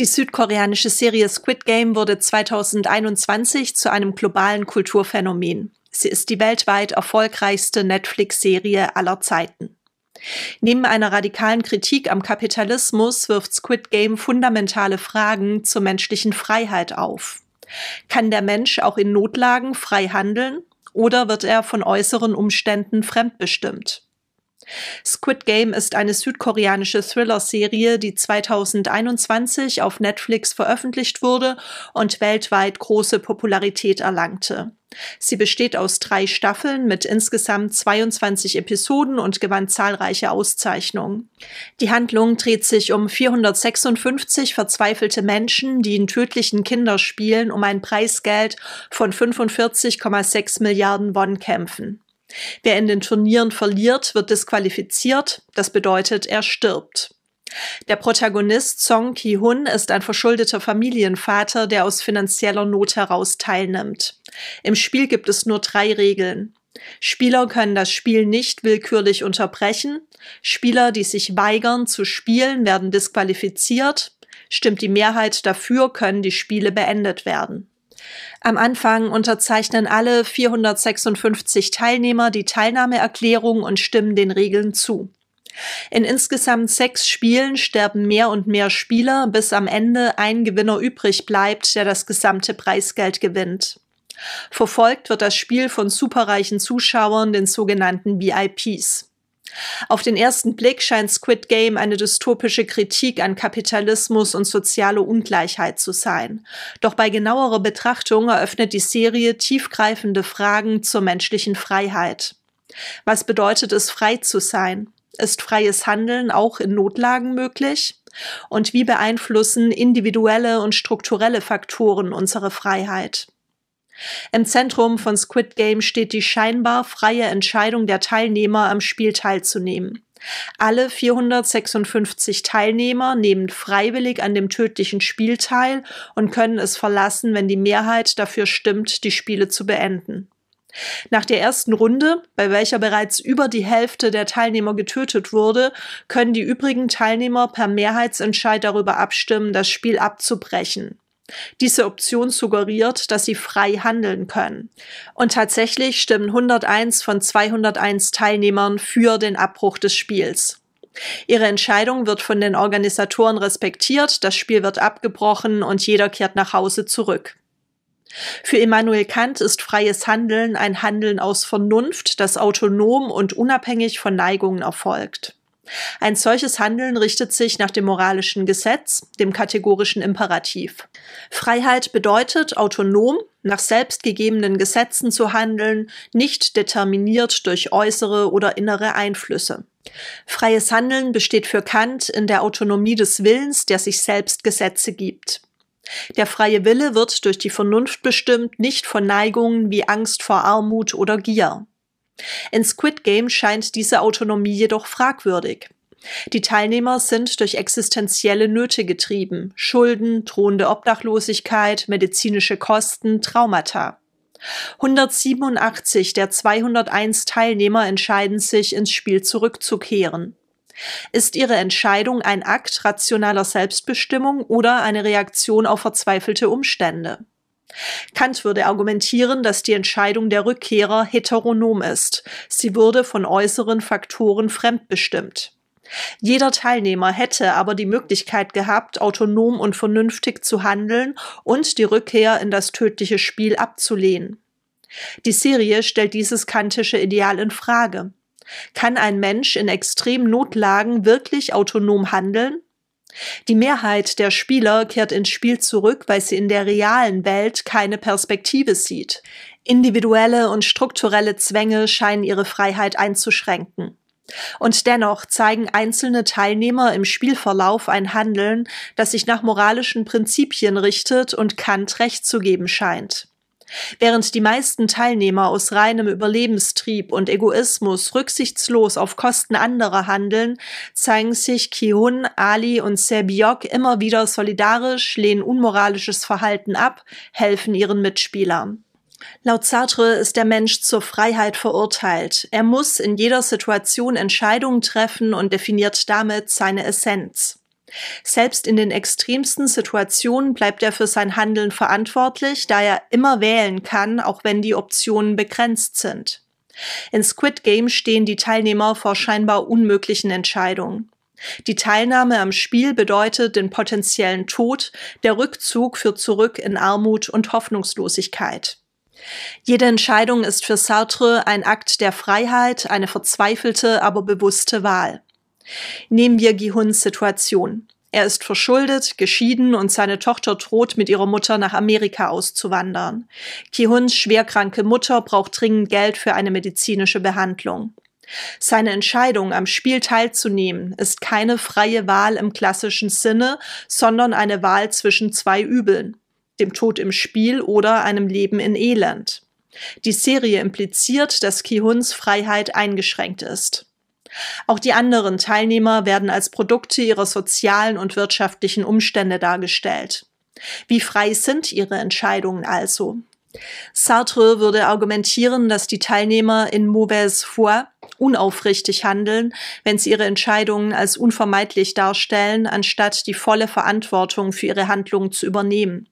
Die südkoreanische Serie Squid Game wurde 2021 zu einem globalen Kulturphänomen. Sie ist die weltweit erfolgreichste Netflix-Serie aller Zeiten. Neben einer radikalen Kritik am Kapitalismus wirft Squid Game fundamentale Fragen zur menschlichen Freiheit auf. Kann der Mensch auch in Notlagen frei handeln oder wird er von äußeren Umständen fremdbestimmt? Squid Game ist eine südkoreanische Thriller-Serie, die 2021 auf Netflix veröffentlicht wurde und weltweit große Popularität erlangte. Sie besteht aus 3 Staffeln mit insgesamt 22 Episoden und gewann zahlreiche Auszeichnungen. Die Handlung dreht sich um 456 verzweifelte Menschen, die in tödlichen Kinderspielen um ein Preisgeld von 45,6 Milliarden Won kämpfen. Wer in den Turnieren verliert, wird disqualifiziert, das bedeutet, er stirbt. Der Protagonist Song Ki-hun ist ein verschuldeter Familienvater, der aus finanzieller Not heraus teilnimmt. Im Spiel gibt es nur 3 Regeln. Spieler können das Spiel nicht willkürlich unterbrechen, Spieler, die sich weigern zu spielen, werden disqualifiziert, stimmt die Mehrheit dafür, können die Spiele beendet werden. Am Anfang unterzeichnen alle 456 Teilnehmer die Teilnahmeerklärung und stimmen den Regeln zu. In insgesamt 6 Spielen sterben mehr und mehr Spieler, bis am Ende ein Gewinner übrig bleibt, der das gesamte Preisgeld gewinnt. Verfolgt wird das Spiel von superreichen Zuschauern, den sogenannten VIPs. Auf den ersten Blick scheint Squid Game eine dystopische Kritik an Kapitalismus und soziale Ungleichheit zu sein. Doch bei genauerer Betrachtung eröffnet die Serie tiefgreifende Fragen zur menschlichen Freiheit. Was bedeutet es, frei zu sein? Ist freies Handeln auch in Notlagen möglich? Und wie beeinflussen individuelle und strukturelle Faktoren unsere Freiheit? Im Zentrum von Squid Game steht die scheinbar freie Entscheidung der Teilnehmer, am Spiel teilzunehmen. Alle 456 Teilnehmer nehmen freiwillig an dem tödlichen Spiel teil und können es verlassen, wenn die Mehrheit dafür stimmt, die Spiele zu beenden. Nach der ersten Runde, bei welcher bereits über die Hälfte der Teilnehmer getötet wurde, können die übrigen Teilnehmer per Mehrheitsentscheid darüber abstimmen, das Spiel abzubrechen. Diese Option suggeriert, dass sie frei handeln können. Und tatsächlich stimmen 101 von 201 Teilnehmern für den Abbruch des Spiels. Ihre Entscheidung wird von den Organisatoren respektiert, das Spiel wird abgebrochen und jeder kehrt nach Hause zurück. Für Immanuel Kant ist freies Handeln ein Handeln aus Vernunft, das autonom und unabhängig von Neigungen erfolgt. Ein solches Handeln richtet sich nach dem moralischen Gesetz, dem kategorischen Imperativ. Freiheit bedeutet, autonom, nach selbstgegebenen Gesetzen zu handeln, nicht determiniert durch äußere oder innere Einflüsse. Freies Handeln besteht für Kant in der Autonomie des Willens, der sich selbst Gesetze gibt. Der freie Wille wird durch die Vernunft bestimmt, nicht von Neigungen wie Angst vor Armut oder Gier. In Squid Game scheint diese Autonomie jedoch fragwürdig. Die Teilnehmer sind durch existenzielle Nöte getrieben, Schulden, drohende Obdachlosigkeit, medizinische Kosten, Traumata. 187 der 201 Teilnehmer entscheiden sich, ins Spiel zurückzukehren. Ist ihre Entscheidung ein Akt rationaler Selbstbestimmung oder eine Reaktion auf verzweifelte Umstände? Kant würde argumentieren, dass die Entscheidung der Rückkehrer heteronom ist. Sie wurde von äußeren Faktoren fremdbestimmt. Jeder Teilnehmer hätte aber die Möglichkeit gehabt, autonom und vernünftig zu handeln und die Rückkehr in das tödliche Spiel abzulehnen. Die Serie stellt dieses kantische Ideal in Frage. Kann ein Mensch in extremen Notlagen wirklich autonom handeln? Die Mehrheit der Spieler kehrt ins Spiel zurück, weil sie in der realen Welt keine Perspektive sieht. Individuelle und strukturelle Zwänge scheinen ihre Freiheit einzuschränken. Und dennoch zeigen einzelne Teilnehmer im Spielverlauf ein Handeln, das sich nach moralischen Prinzipien richtet und Kant Recht zu geben scheint. Während die meisten Teilnehmer aus reinem Überlebenstrieb und Egoismus rücksichtslos auf Kosten anderer handeln, zeigen sich Ki-hun, Ali und Se-byok immer wieder solidarisch, lehnen unmoralisches Verhalten ab, helfen ihren Mitspielern. Laut Sartre ist der Mensch zur Freiheit verurteilt. Er muss in jeder Situation Entscheidungen treffen und definiert damit seine Essenz. Selbst in den extremsten Situationen bleibt er für sein Handeln verantwortlich, da er immer wählen kann, auch wenn die Optionen begrenzt sind. In Squid Game stehen die Teilnehmer vor scheinbar unmöglichen Entscheidungen. Die Teilnahme am Spiel bedeutet den potenziellen Tod, der Rückzug führt zurück in Armut und Hoffnungslosigkeit. Jede Entscheidung ist für Sartre ein Akt der Freiheit, eine verzweifelte, aber bewusste Wahl. Nehmen wir Gi-huns Situation. Er ist verschuldet, geschieden und seine Tochter droht, mit ihrer Mutter nach Amerika auszuwandern. Gi-huns schwerkranke Mutter braucht dringend Geld für eine medizinische Behandlung. Seine Entscheidung, am Spiel teilzunehmen, ist keine freie Wahl im klassischen Sinne, sondern eine Wahl zwischen zwei Übeln, dem Tod im Spiel oder einem Leben in Elend. Die Serie impliziert, dass Gi-huns Freiheit eingeschränkt ist. Auch die anderen Teilnehmer werden als Produkte ihrer sozialen und wirtschaftlichen Umstände dargestellt. Wie frei sind ihre Entscheidungen also? Sartre würde argumentieren, dass die Teilnehmer in mauvaise foi unaufrichtig handeln, wenn sie ihre Entscheidungen als unvermeidlich darstellen, anstatt die volle Verantwortung für ihre Handlungen zu übernehmen.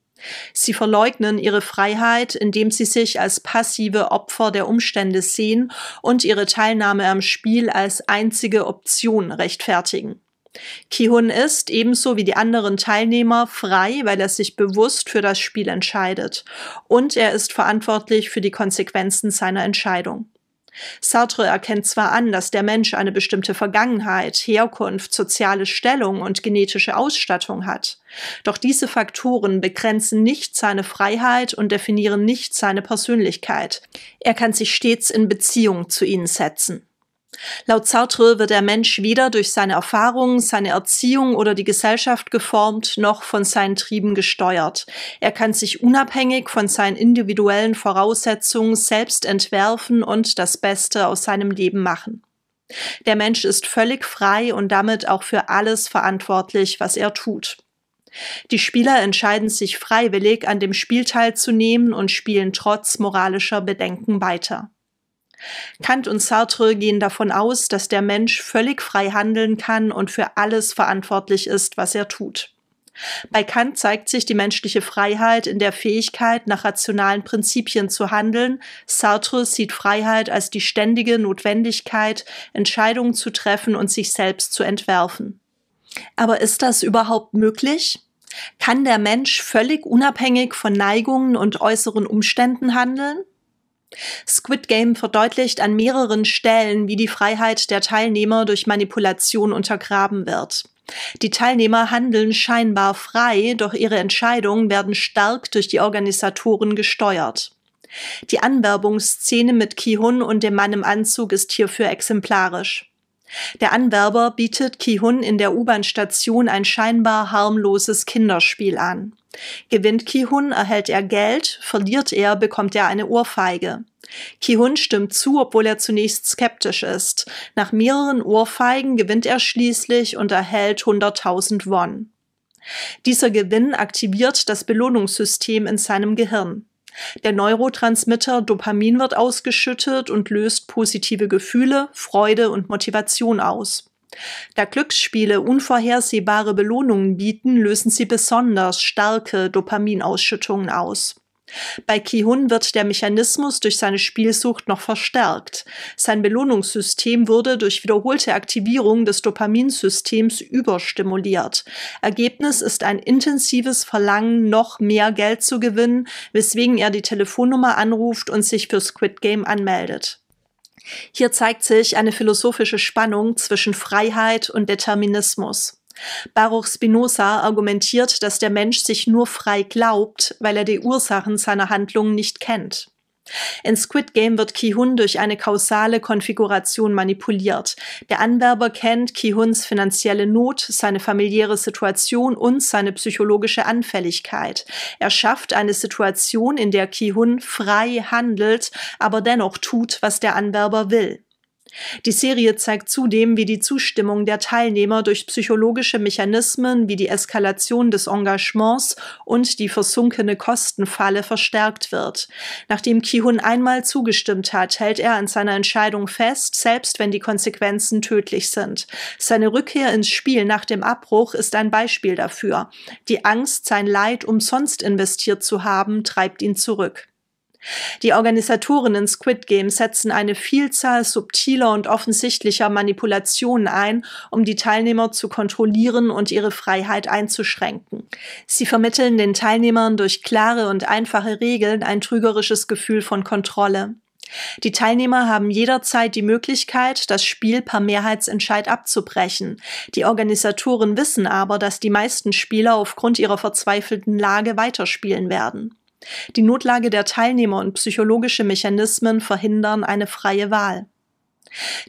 Sie verleugnen ihre Freiheit, indem sie sich als passive Opfer der Umstände sehen und ihre Teilnahme am Spiel als einzige Option rechtfertigen. Gi-hun ist, ebenso wie die anderen Teilnehmer, frei, weil er sich bewusst für das Spiel entscheidet. Und er ist verantwortlich für die Konsequenzen seiner Entscheidung. Sartre erkennt zwar an, dass der Mensch eine bestimmte Vergangenheit, Herkunft, soziale Stellung und genetische Ausstattung hat. Doch diese Faktoren begrenzen nicht seine Freiheit und definieren nicht seine Persönlichkeit. Er kann sich stets in Beziehung zu ihnen setzen. Laut Sartre wird der Mensch weder durch seine Erfahrungen, seine Erziehung oder die Gesellschaft geformt, noch von seinen Trieben gesteuert. Er kann sich unabhängig von seinen individuellen Voraussetzungen selbst entwerfen und das Beste aus seinem Leben machen. Der Mensch ist völlig frei und damit auch für alles verantwortlich, was er tut. Die Spieler entscheiden sich freiwillig, an dem Spiel teilzunehmen und spielen trotz moralischer Bedenken weiter. Kant und Sartre gehen davon aus, dass der Mensch völlig frei handeln kann und für alles verantwortlich ist, was er tut. Bei Kant zeigt sich die menschliche Freiheit in der Fähigkeit, nach rationalen Prinzipien zu handeln. Sartre sieht Freiheit als die ständige Notwendigkeit, Entscheidungen zu treffen und sich selbst zu entwerfen. Aber ist das überhaupt möglich? Kann der Mensch völlig unabhängig von Neigungen und äußeren Umständen handeln? Squid Game verdeutlicht an mehreren Stellen, wie die Freiheit der Teilnehmer durch Manipulation untergraben wird. Die Teilnehmer handeln scheinbar frei, doch ihre Entscheidungen werden stark durch die Organisatoren gesteuert. Die Anwerbungsszene mit Gi-hun und dem Mann im Anzug ist hierfür exemplarisch. Der Anwerber bietet Gi-hun in der U-Bahn-Station ein scheinbar harmloses Kinderspiel an. Gewinnt Gi-hun, erhält er Geld, verliert er, bekommt er eine Ohrfeige. Gi-hun stimmt zu, obwohl er zunächst skeptisch ist. Nach mehreren Ohrfeigen gewinnt er schließlich und erhält 100.000 Won. Dieser Gewinn aktiviert das Belohnungssystem in seinem Gehirn. Der Neurotransmitter Dopamin wird ausgeschüttet und löst positive Gefühle, Freude und Motivation aus. Da Glücksspiele unvorhersehbare Belohnungen bieten, lösen sie besonders starke Dopaminausschüttungen aus. Bei Gi-hun wird der Mechanismus durch seine Spielsucht noch verstärkt. Sein Belohnungssystem wurde durch wiederholte Aktivierung des Dopaminsystems überstimuliert. Ergebnis ist ein intensives Verlangen, noch mehr Geld zu gewinnen, weswegen er die Telefonnummer anruft und sich für Squid Game anmeldet. Hier zeigt sich eine philosophische Spannung zwischen Freiheit und Determinismus. Baruch Spinoza argumentiert, dass der Mensch sich nur frei glaubt, weil er die Ursachen seiner Handlungen nicht kennt. In Squid Game wird Gi-hun durch eine kausale Konfiguration manipuliert. Der Anwerber kennt Gi-huns finanzielle Not, seine familiäre Situation und seine psychologische Anfälligkeit. Er schafft eine Situation, in der Gi-hun frei handelt, aber dennoch tut, was der Anwerber will. Die Serie zeigt zudem, wie die Zustimmung der Teilnehmer durch psychologische Mechanismen wie die Eskalation des Engagements und die versunkene Kostenfalle verstärkt wird. Nachdem Ki-hun einmal zugestimmt hat, hält er an seiner Entscheidung fest, selbst wenn die Konsequenzen tödlich sind. Seine Rückkehr ins Spiel nach dem Abbruch ist ein Beispiel dafür. Die Angst, sein Leid umsonst investiert zu haben, treibt ihn zurück. Die Organisatoren in Squid Game setzen eine Vielzahl subtiler und offensichtlicher Manipulationen ein, um die Teilnehmer zu kontrollieren und ihre Freiheit einzuschränken. Sie vermitteln den Teilnehmern durch klare und einfache Regeln ein trügerisches Gefühl von Kontrolle. Die Teilnehmer haben jederzeit die Möglichkeit, das Spiel per Mehrheitsentscheid abzubrechen. Die Organisatoren wissen aber, dass die meisten Spieler aufgrund ihrer verzweifelten Lage weiterspielen werden. Die Notlage der Teilnehmer und psychologische Mechanismen verhindern eine freie Wahl.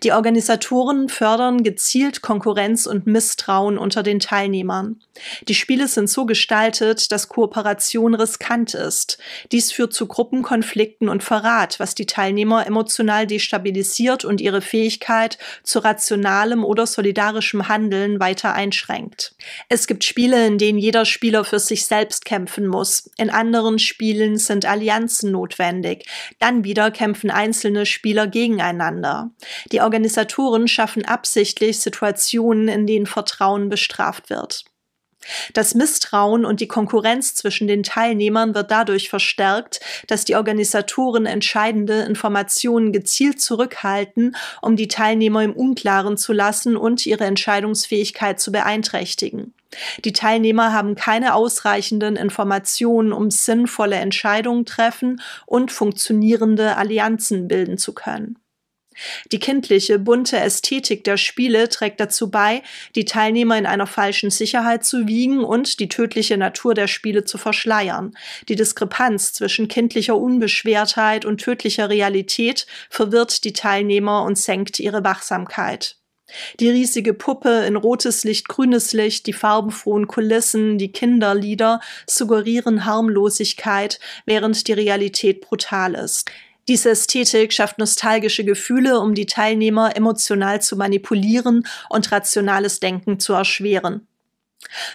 Die Organisatoren fördern gezielt Konkurrenz und Misstrauen unter den Teilnehmern. Die Spiele sind so gestaltet, dass Kooperation riskant ist. Dies führt zu Gruppenkonflikten und Verrat, was die Teilnehmer emotional destabilisiert und ihre Fähigkeit zu rationalem oder solidarischem Handeln weiter einschränkt. Es gibt Spiele, in denen jeder Spieler für sich selbst kämpfen muss. In anderen Spielen sind Allianzen notwendig. Dann wieder kämpfen einzelne Spieler gegeneinander. Die Organisatoren schaffen absichtlich Situationen, in denen Vertrauen bestraft wird. Das Misstrauen und die Konkurrenz zwischen den Teilnehmern wird dadurch verstärkt, dass die Organisatoren entscheidende Informationen gezielt zurückhalten, um die Teilnehmer im Unklaren zu lassen und ihre Entscheidungsfähigkeit zu beeinträchtigen. Die Teilnehmer haben keine ausreichenden Informationen, um sinnvolle Entscheidungen treffen und funktionierende Allianzen bilden zu können. Die kindliche, bunte Ästhetik der Spiele trägt dazu bei, die Teilnehmer in einer falschen Sicherheit zu wiegen und die tödliche Natur der Spiele zu verschleiern. Die Diskrepanz zwischen kindlicher Unbeschwertheit und tödlicher Realität verwirrt die Teilnehmer und senkt ihre Wachsamkeit. Die riesige Puppe in rotes Licht, grünes Licht, die farbenfrohen Kulissen, die Kinderlieder suggerieren Harmlosigkeit, während die Realität brutal ist. Diese Ästhetik schafft nostalgische Gefühle, um die Teilnehmer emotional zu manipulieren und rationales Denken zu erschweren.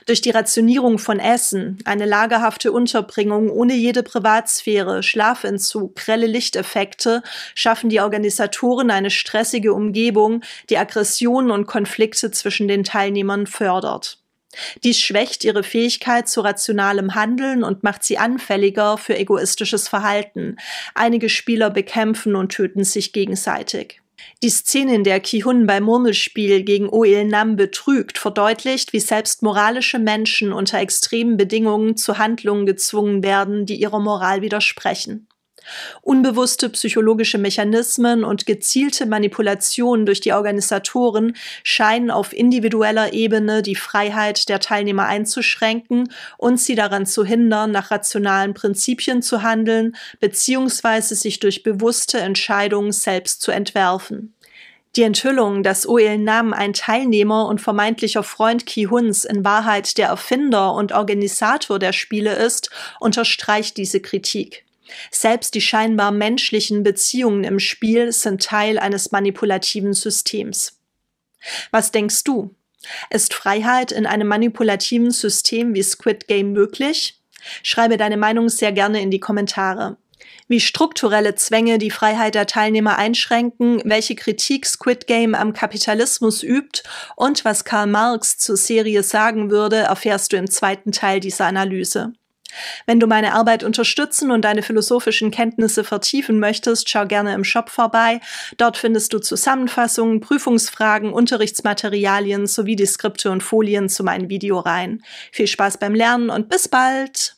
Durch die Rationierung von Essen, eine lagerhafte Unterbringung ohne jede Privatsphäre, Schlafentzug, grelle Lichteffekte schaffen die Organisatoren eine stressige Umgebung, die Aggressionen und Konflikte zwischen den Teilnehmern fördert. Dies schwächt ihre Fähigkeit zu rationalem Handeln und macht sie anfälliger für egoistisches Verhalten. Einige Spieler bekämpfen und töten sich gegenseitig. Die Szene, in der Ki-hun beim Murmelspiel gegen Oh Il-nam betrügt, verdeutlicht, wie selbst moralische Menschen unter extremen Bedingungen zu Handlungen gezwungen werden, die ihrer Moral widersprechen. Unbewusste psychologische Mechanismen und gezielte Manipulationen durch die Organisatoren scheinen auf individueller Ebene die Freiheit der Teilnehmer einzuschränken und sie daran zu hindern, nach rationalen Prinzipien zu handeln bzw. sich durch bewusste Entscheidungen selbst zu entwerfen. Die Enthüllung, dass Oh Il-nam ein Teilnehmer und vermeintlicher Freund Ki-huns in Wahrheit der Erfinder und Organisator der Spiele ist, unterstreicht diese Kritik. Selbst die scheinbar menschlichen Beziehungen im Spiel sind Teil eines manipulativen Systems. Was denkst du? Ist Freiheit in einem manipulativen System wie Squid Game möglich? Schreibe deine Meinung sehr gerne in die Kommentare. Wie strukturelle Zwänge die Freiheit der Teilnehmer einschränken, welche Kritik Squid Game am Kapitalismus übt und was Karl Marx zur Serie sagen würde, erfährst du im zweiten Teil dieser Analyse. Wenn du meine Arbeit unterstützen und deine philosophischen Kenntnisse vertiefen möchtest, schau gerne im Shop vorbei. Dort findest du Zusammenfassungen, Prüfungsfragen, Unterrichtsmaterialien sowie die Skripte und Folien zu meinen Videoreihen. Viel Spaß beim Lernen und bis bald!